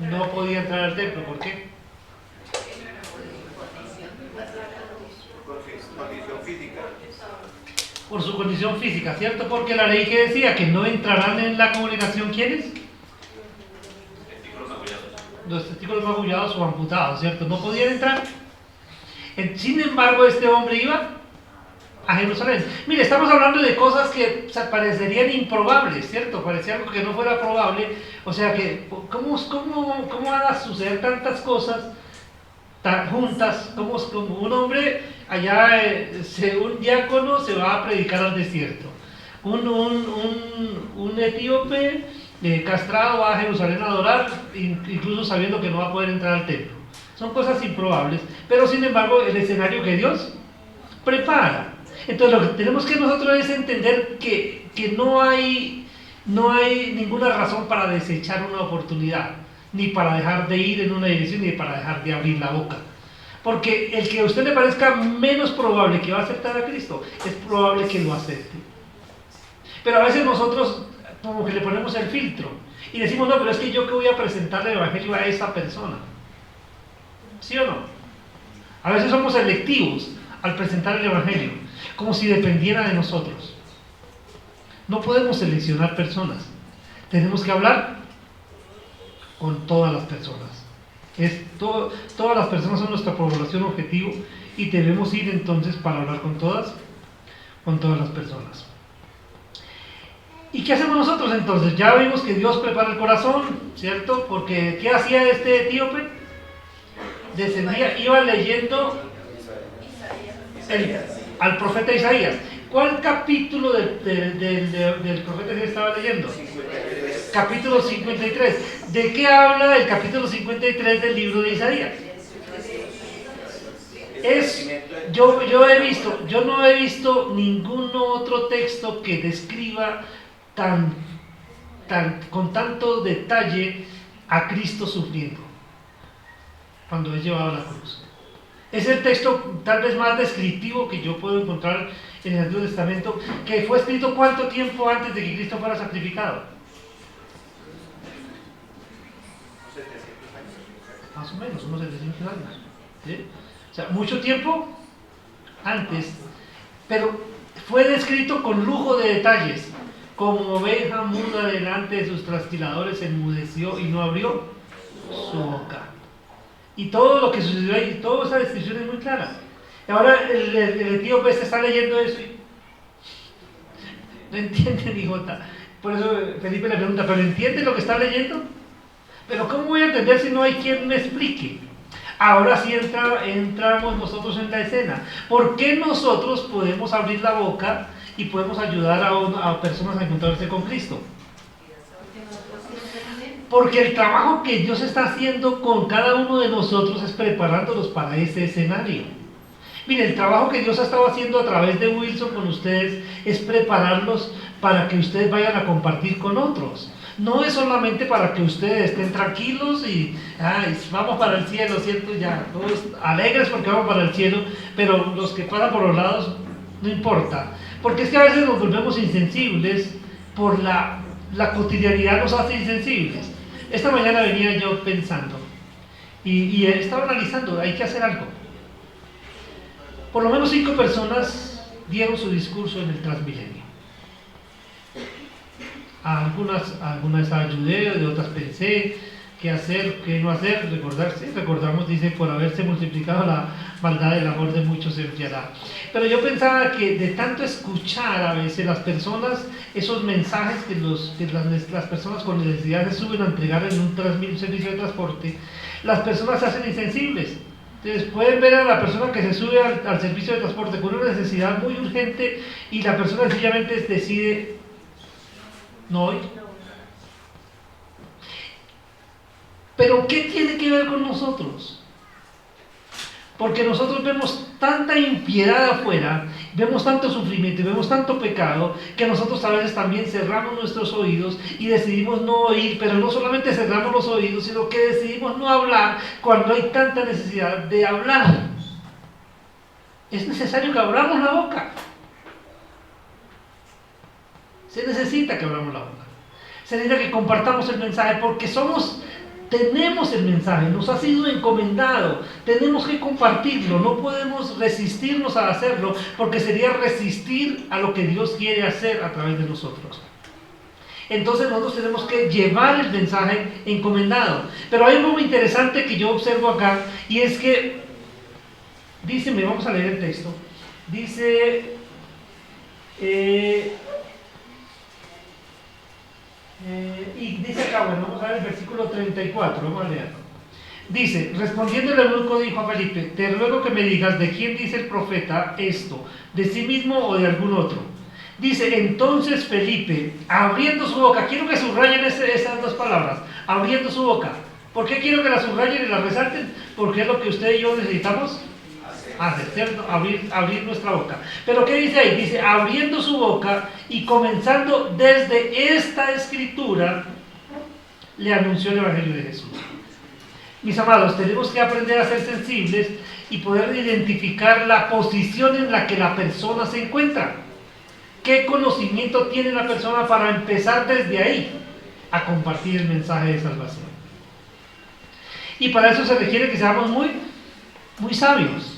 No podía entrar al templo. ¿Por qué? Por su condición física, ¿cierto? Porque la ley que decía que no entrarán en la congregación, ¿quiénes? Los testículos magullados o amputados, ¿cierto? No podían entrar. Sin embargo, este hombre iba a Jerusalén. Mire, estamos hablando de cosas que parecerían improbables, ¿cierto? Parecía algo que no fuera probable. O sea que, ¿cómo van a suceder tantas cosas tan juntas? Como un hombre allá, un diácono se va a predicar al desierto. Un etíope castrado va a Jerusalén a adorar, incluso sabiendo que no va a poder entrar al templo. Son cosas improbables, pero sin embargo el escenario que Dios prepara. Entonces lo que tenemos que nosotros es entender que no hay ninguna razón para desechar una oportunidad, ni para dejar de ir en una dirección, ni para dejar de abrir la boca. Porque el que a usted le parezca menos probable que va a aceptar a Cristo, es probable que lo acepte. Pero a veces nosotros como que le ponemos el filtro y decimos, no, pero es que yo que voy a presentarle el evangelio a esa persona. ¿Sí o no? A veces somos selectivos al presentar el evangelio, como si dependiera de nosotros. No podemos seleccionar personas. Tenemos que hablar con todas las personas. Todas las personas son nuestra población objetivo y debemos ir entonces para hablar con todas con todas las personas. ¿Y qué hacemos nosotros entonces? Ya vimos que Dios prepara el corazón, ¿cierto? Porque ¿qué hacía este etíope? Descendía, iba leyendo al profeta Isaías. ¿Cuál capítulo del profeta Isaías estaba leyendo? 53. Capítulo 53. ¿De qué habla el capítulo 53 del libro de Isaías? Yo no he visto ningún otro texto que describa con tanto detalle a Cristo sufriendo cuando es llevado a la cruz. Es el texto tal vez más descriptivo que yo puedo encontrar en el Antiguo Testamento, que fue escrito ¿cuánto tiempo antes de que Cristo fuera sacrificado? 700 años. Más o menos, unos 700 años. ¿Sí? O sea, mucho tiempo antes, pero fue descrito con lujo de detalles. Como oveja muda delante de sus trasquiladores, enmudeció y no abrió su boca. Y todo lo que sucedió ahí, toda esa descripción es muy clara. Y ahora el etíope está leyendo eso y no entiende ni jota. Por eso Felipe le pregunta, ¿pero entiende lo que está leyendo? Pero ¿cómo voy a entender si no hay quien me explique? Ahora sí entramos nosotros en la escena. ¿Por qué nosotros podemos abrir la boca y podemos ayudar a personas a encontrarse con Cristo? Porque el trabajo que Dios está haciendo con cada uno de nosotros es preparándolos para ese escenario. Mire, el trabajo que Dios ha estado haciendo a través de Wilson con ustedes es prepararlos para que ustedes vayan a compartir con otros. No es solamente para que ustedes estén tranquilos y vamos para el cielo, ¿cierto? Ya, todos alegres porque vamos para el cielo, pero los que pasan por los lados no importa. Porque es que a veces nos volvemos insensibles por la cotidianidad nos hace insensibles. Esta mañana venía yo pensando y estaba analizando, hay que hacer algo. Por lo menos 5 personas dieron su discurso en el Transmilenio. A algunas ayudé, de otras pensé qué hacer, qué no hacer, recordamos, dice, por haberse multiplicado la maldad, el amor de muchos se enfriará. Pero yo pensaba que de tanto escuchar a veces las personas, esos mensajes que las personas con necesidad se suben a entregar en un servicio de transporte, las personas se hacen insensibles. Entonces pueden ver a la persona que se sube al servicio de transporte con una necesidad muy urgente y la persona sencillamente decide no ir. Pero ¿qué tiene que ver con nosotros? Porque nosotros vemos tanta impiedad afuera, vemos tanto sufrimiento y vemos tanto pecado, que nosotros a veces también cerramos nuestros oídos y decidimos no oír, pero no solamente cerramos los oídos, sino que decidimos no hablar cuando hay tanta necesidad de hablar. Es necesario que abramos la boca. Se necesita que abramos la boca. Se necesita que compartamos el mensaje porque tenemos el mensaje, nos ha sido encomendado, tenemos que compartirlo, no podemos resistirnos a hacerlo porque sería resistir a lo que Dios quiere hacer a través de nosotros. Entonces nosotros tenemos que llevar el mensaje encomendado. Pero hay algo muy interesante que yo observo acá y es que dice, vamos a leer el texto, dice y dice acá, bueno, vamos a ver el versículo 34, vamos a leerlo. Dice, respondiendo el eunuco dijo a Felipe, te ruego que me digas de quién dice el profeta esto, de sí mismo o de algún otro. Dice, entonces Felipe, abriendo su boca, quiero que subrayen esas dos palabras, abriendo su boca. ¿Por qué quiero que las subrayen y las resalten? Porque es lo que usted y yo necesitamos hacer, ¿cierto? Abrir nuestra boca. Pero ¿qué dice ahí? Dice, abriendo su boca y comenzando desde esta escritura, le anunció el Evangelio de Jesús. Mis amados, tenemos que aprender a ser sensibles y poder identificar la posición en la que la persona se encuentra. ¿Qué conocimiento tiene la persona para empezar desde ahí a compartir el mensaje de salvación? Y para eso se requiere que seamos muy, muy sabios.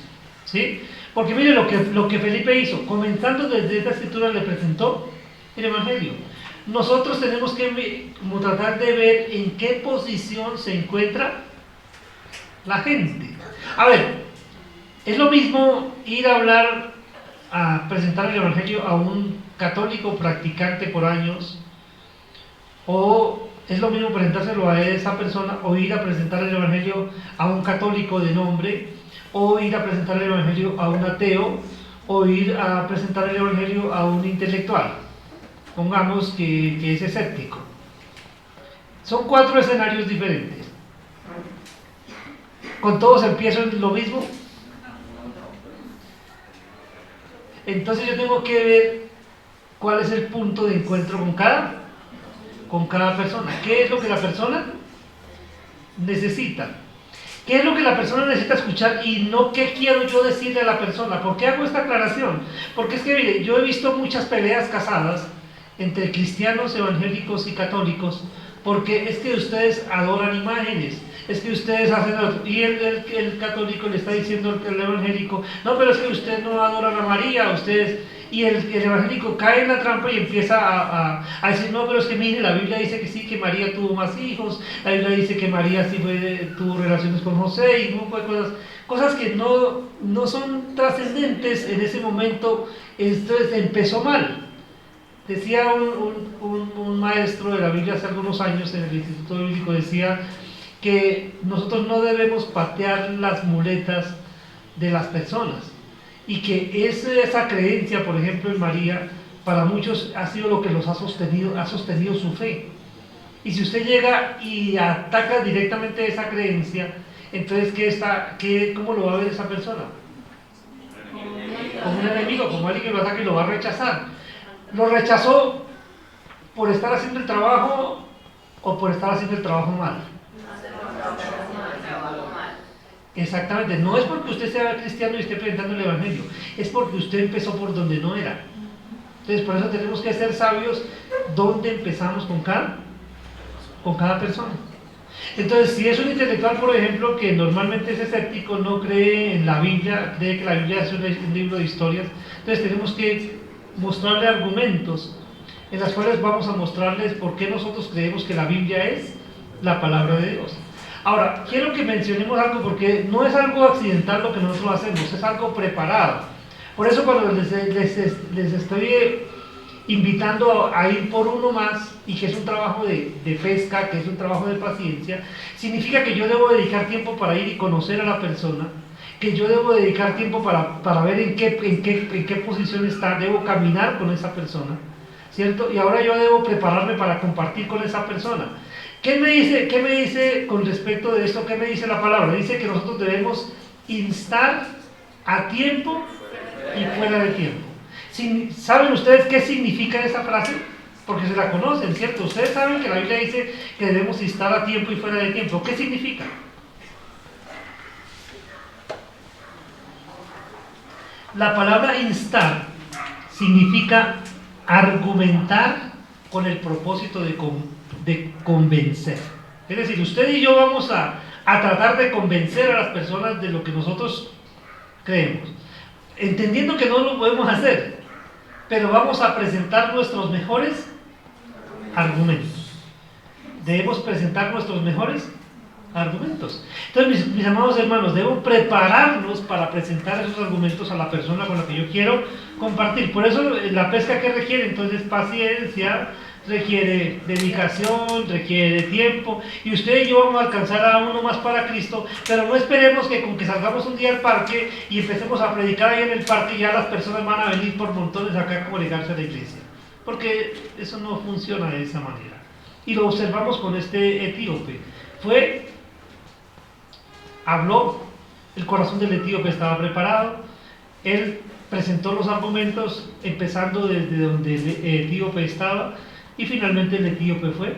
¿Sí? Porque mire lo que Felipe hizo, comenzando desde esta escritura le presentó el Evangelio. Nosotros tenemos que como tratar de ver en qué posición se encuentra la gente. A ver, es lo mismo ir a hablar a presentar el Evangelio a un católico practicante por años, o es lo mismo presentárselo a esa persona, o ir a presentar el Evangelio a un católico de nombre, o ir a presentar el Evangelio a un ateo, o ir a presentar el Evangelio a un intelectual, pongamos que es escéptico. Son 4 escenarios diferentes. ¿Con todos empiezo en lo mismo? Entonces yo tengo que ver cuál es el punto de encuentro con cada persona. ¿Qué es lo que la persona necesita? ¿Qué es lo que la persona necesita escuchar y no qué quiero yo decirle a la persona? ¿Por qué hago esta aclaración? Porque es que, mire, yo he visto muchas peleas casadas entre cristianos, evangélicos y católicos, porque es que ustedes adoran imágenes, es que ustedes hacen otro, y el católico le está diciendo al evangélico, no, pero es que ustedes no adoran a María, ustedes... Y el evangélico cae en la trampa y empieza a decir, no, pero es que mire, la Biblia dice que sí, que María tuvo más hijos, la Biblia dice que María sí tuvo relaciones con José y un poco de cosas que no son trascendentes en ese momento. Entonces empezó mal. Decía un maestro de la Biblia hace algunos años en el Instituto Bíblico, decía que nosotros no debemos patear las muletas de las personas. Y que esa creencia, por ejemplo, en María, para muchos ha sido lo que los ha sostenido su fe. Y si usted llega y ataca directamente esa creencia, entonces ¿cómo lo va a ver esa persona? Como un enemigo, como alguien que lo ataca y lo va a rechazar. ¿Lo rechazó por estar haciendo el trabajo o por estar haciendo el trabajo mal? Exactamente, no es porque usted sea cristiano y esté presentando el Evangelio, es porque usted empezó por donde no era. Entonces, por eso tenemos que ser sabios dónde empezamos con cada persona. Entonces, si es un intelectual, por ejemplo, que normalmente es escéptico, no cree en la Biblia, cree que la Biblia es un libro de historias, entonces tenemos que mostrarle argumentos en las cuales vamos a mostrarles por qué nosotros creemos que la Biblia es la palabra de Dios. Ahora, quiero que mencionemos algo porque no es algo accidental lo que nosotros hacemos, es algo preparado. Por eso cuando les estoy invitando a ir por uno más, y que es un trabajo de pesca, que es un trabajo de paciencia, significa que yo debo dedicar tiempo para ir y conocer a la persona, que yo debo dedicar tiempo para ver en qué posición está, debo caminar con esa persona, ¿cierto? Y ahora yo debo prepararme para compartir con esa persona. ¿Qué me dice con respecto de esto? ¿Qué me dice la palabra? Dice que nosotros debemos instar a tiempo y fuera de tiempo. ¿Saben ustedes qué significa esa frase? Porque se la conocen, ¿cierto? Ustedes saben que la Biblia dice que debemos instar a tiempo y fuera de tiempo. ¿Qué significa? La palabra instar significa argumentar con el propósito de convencer. Es decir, usted y yo vamos a tratar de convencer a las personas de lo que nosotros creemos, entendiendo que no lo podemos hacer, pero vamos a presentar nuestros mejores argumentos. Debemos presentar nuestros mejores argumentos. Entonces, mis amados hermanos, debo prepararnos para presentar esos argumentos a la persona con la que yo quiero compartir. Por eso la pesca que requiere entonces paciencia, requiere dedicación, requiere tiempo, y usted y yo vamos a alcanzar a uno más para Cristo, pero no esperemos que con que salgamos un día al parque y empecemos a predicar ahí en el parque, ya las personas van a venir por montones acá a congregarse a la iglesia, porque eso no funciona de esa manera. Y lo observamos con este etíope. Habló, el corazón del etíope estaba preparado, él presentó los argumentos empezando desde donde el etíope estaba, y finalmente el etíope fue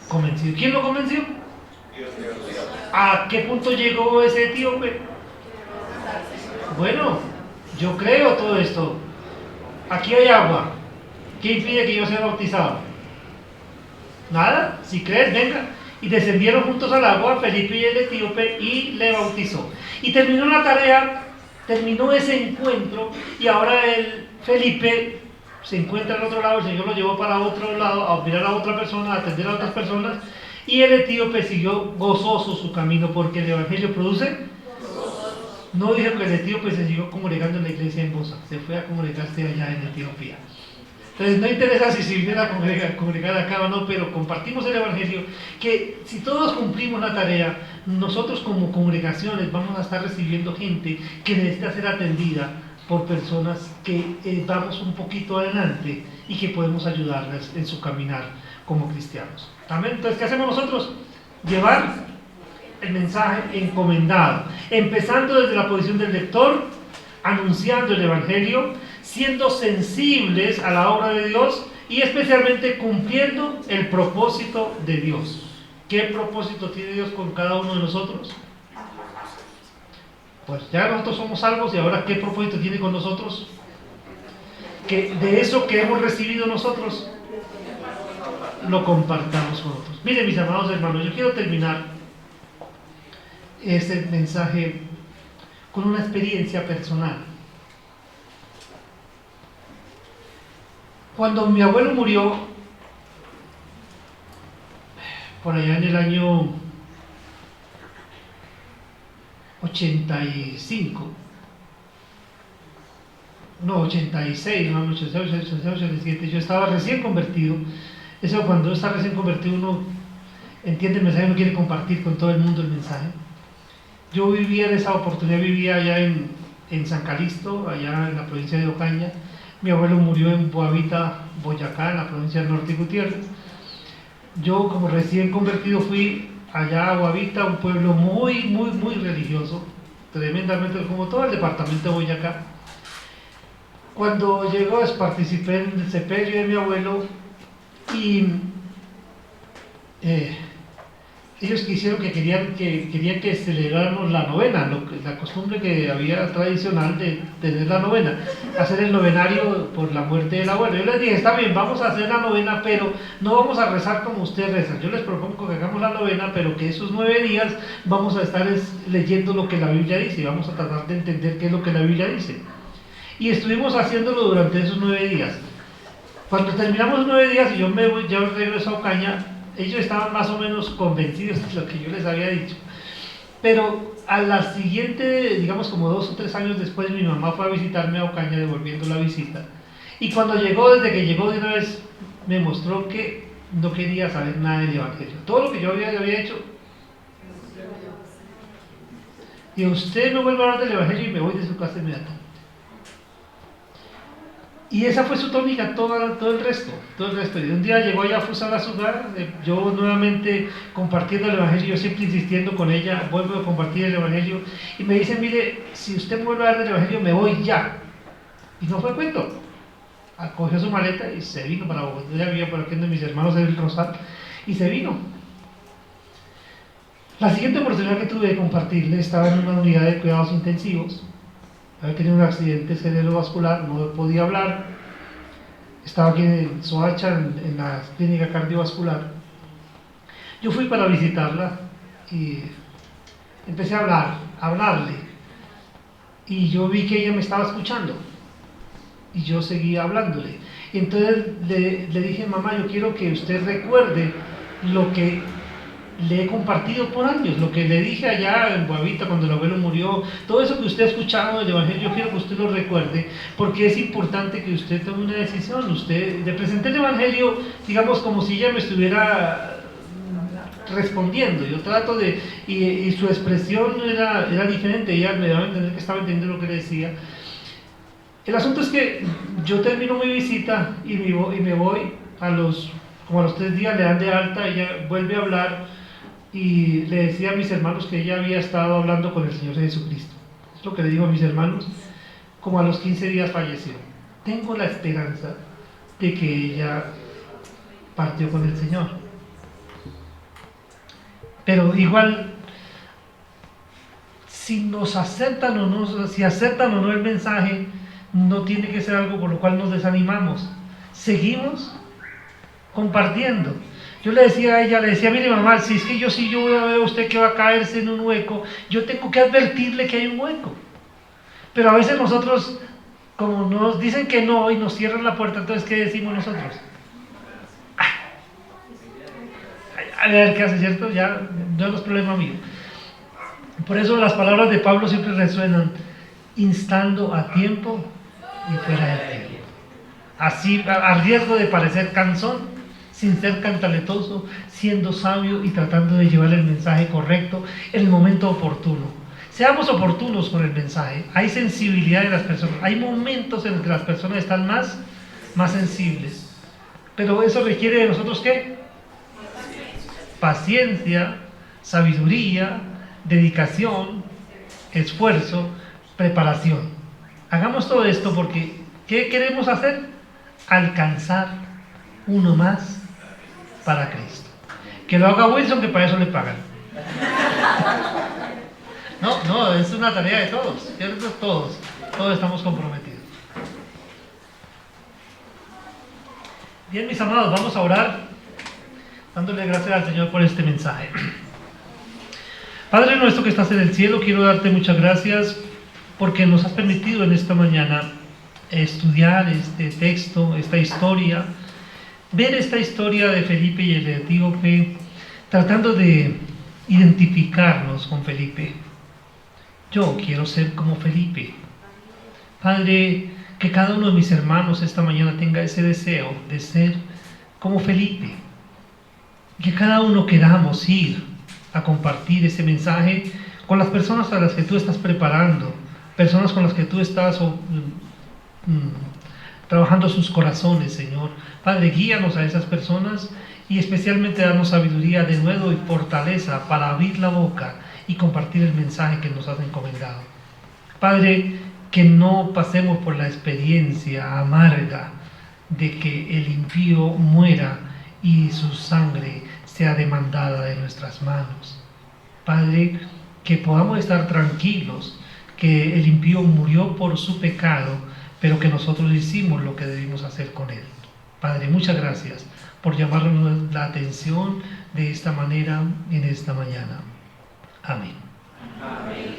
convencido. ¿Quién lo convenció? ¿A qué punto llegó ese etíope? Bueno, yo creo todo esto. Aquí hay agua. ¿Qué impide que yo sea bautizado? Nada. Si crees, venga. Y descendieron juntos al agua, Felipe y el etíope, y le bautizó. Y terminó la tarea, terminó ese encuentro, y ahora el Felipe se encuentra al otro lado, el Señor lo llevó para otro lado, a mirar a otra persona, a atender a otras personas, y el etíope siguió gozoso su camino, porque el Evangelio produce No dijo que el etíope se siguió congregando en la iglesia en Bosa, se fue a congregarse allá en Etiopía. Entonces no interesa si viniera a congregar acá o no, pero compartimos el Evangelio, que si todos cumplimos la tarea, nosotros como congregaciones vamos a estar recibiendo gente que necesita ser atendida por personas que vamos un poquito adelante y que podemos ayudarles en su caminar como cristianos. Amén. Entonces, ¿qué hacemos nosotros? Llevar el mensaje encomendado, empezando desde la posición del lector, anunciando el Evangelio, siendo sensibles a la obra de Dios y especialmente cumpliendo el propósito de Dios. ¿Qué propósito tiene Dios con cada uno de nosotros? Pues ya nosotros somos salvos y ahora ¿qué propósito tiene con nosotros? Que de eso que hemos recibido nosotros lo compartamos con otros. Miren, mis amados hermanos, yo quiero terminar este mensaje con una experiencia personal. Cuando mi abuelo murió, por allá en el año 86, no, 87, yo estaba recién convertido. Eso, cuando está recién convertido, uno entiende el mensaje, uno quiere compartir con todo el mundo el mensaje. Yo vivía en esa oportunidad, vivía allá en San Calixto, allá en la provincia de Ocaña. Mi abuelo murió en Boavita, Boyacá, en la provincia del Norte de Gutiérrez. Yo, como recién convertido, fui allá a Boavita, un pueblo muy, muy, muy religioso, tremendamente, como todo el departamento de Boyacá. Cuando llegó, participé en el sepelio de mi abuelo y ellos querían que celebráramos la novena, la costumbre que había tradicional de tener la novena, hacer el novenario por la muerte del abuelo. Yo les dije, está bien, vamos a hacer la novena, pero no vamos a rezar como ustedes rezan. Yo les propongo que hagamos la novena, pero que esos 9 días vamos a estar leyendo lo que la Biblia dice y vamos a tratar de entender qué es lo que la Biblia dice. Y estuvimos haciéndolo durante esos 9 días. Cuando terminamos los 9 días y yo regreso a Ocaña, ellos estaban más o menos convencidos de lo que yo les había dicho. Pero a la siguiente, digamos como 2 o 3 años después, mi mamá fue a visitarme a Ocaña devolviendo la visita. Y cuando llegó, desde que llegó de una vez, me mostró que no quería saber nada del Evangelio. Todo lo que yo había hecho. Y usted no vuelve a hablar del Evangelio y me voy de su casa inmediatamente. Y esa fue su tónica todo el resto. Y un día llegó allá a Fusagasugá, yo nuevamente compartiendo el Evangelio, yo siempre insistiendo con ella, vuelvo a compartir el Evangelio, y me dice, mire, si usted me vuelve a dar el Evangelio, me voy ya. Y no fue cuento. Cogió su maleta y se vino para Bogotá. Ya vivía por aquí de mis hermanos del Rosal, y se vino. La siguiente oportunidad que tuve de compartirle, estaba en una unidad de cuidados intensivos. Había tenido un accidente cerebrovascular, no podía hablar. Estaba aquí en Soacha, en la clínica cardiovascular. Yo fui para visitarla y empecé a hablarle. Y yo vi que ella me estaba escuchando. Y yo seguía hablándole. Y entonces le dije, mamá, yo quiero que usted recuerde lo que le he compartido por años, lo que le dije allá en Boavita cuando el abuelo murió, todo eso que usted ha escuchado del Evangelio, yo quiero que usted lo recuerde, porque es importante que usted tome una decisión. Le presenté el Evangelio, digamos, como si ella me estuviera respondiendo. Yo trato y su expresión era diferente, ella me daba a entender que estaba entendiendo lo que le decía. El asunto es que yo termino mi visita y me voy como a los 3 días le dan de alta, ella vuelve a hablar. Y le decía a mis hermanos que ella había estado hablando con el Señor Jesucristo. Es lo que le digo a mis hermanos. Como a los 15 días falleció. Tengo la esperanza de que ella partió con el Señor. Pero igual, si aceptan o no el mensaje, no tiene que ser algo por lo cual nos desanimamos. Seguimos compartiendo. Yo le decía a ella, mire mamá, si es que yo veo a usted que va a caerse en un hueco, yo tengo que advertirle que hay un hueco. Pero a veces nosotros, como nos dicen que no y nos cierran la puerta, entonces ¿qué decimos nosotros? A ver qué hace, ¿cierto? Ya no es problema mío. Por eso las palabras de Pablo siempre resuenan, instando a tiempo y fuera de tiempo. Así, a riesgo de parecer cansón, sin ser cantaletoso, siendo sabio y tratando de llevar el mensaje correcto en el momento oportuno. Seamos oportunos con el mensaje. Hay sensibilidad en las personas. Hay momentos en los que las personas están más sensibles. Pero eso requiere de nosotros ¿qué? Paciencia, sabiduría, dedicación, esfuerzo, preparación. Hagamos todo esto porque ¿qué queremos hacer? Alcanzar uno más para Cristo. Que lo haga Wilson, que para eso le pagan. No, es una tarea de todos, ¿cierto? Todos estamos comprometidos. Bien, mis amados, vamos a orar dándole gracias al Señor por este mensaje. Padre nuestro que estás en el cielo, quiero darte muchas gracias porque nos has permitido en esta mañana estudiar este texto, esta historia, ver esta historia de Felipe y el etíope, tratando de identificarnos con Felipe. Yo quiero ser como Felipe. Padre, que cada uno de mis hermanos esta mañana tenga ese deseo de ser como Felipe. Que cada uno queramos ir a compartir ese mensaje con las personas a las que tú estás preparando, personas con las que tú estás trabajando sus corazones, Señor. Padre, guíanos a esas personas y especialmente danos sabiduría de nuevo y fortaleza para abrir la boca y compartir el mensaje que nos has encomendado. Padre, que no pasemos por la experiencia amarga de que el impío muera y su sangre sea demandada de nuestras manos. Padre, que podamos estar tranquilos que el impío murió por su pecado, pero que nosotros hicimos lo que debimos hacer con él. Padre, muchas gracias por llamarnos la atención de esta manera en esta mañana. Amén. Amén.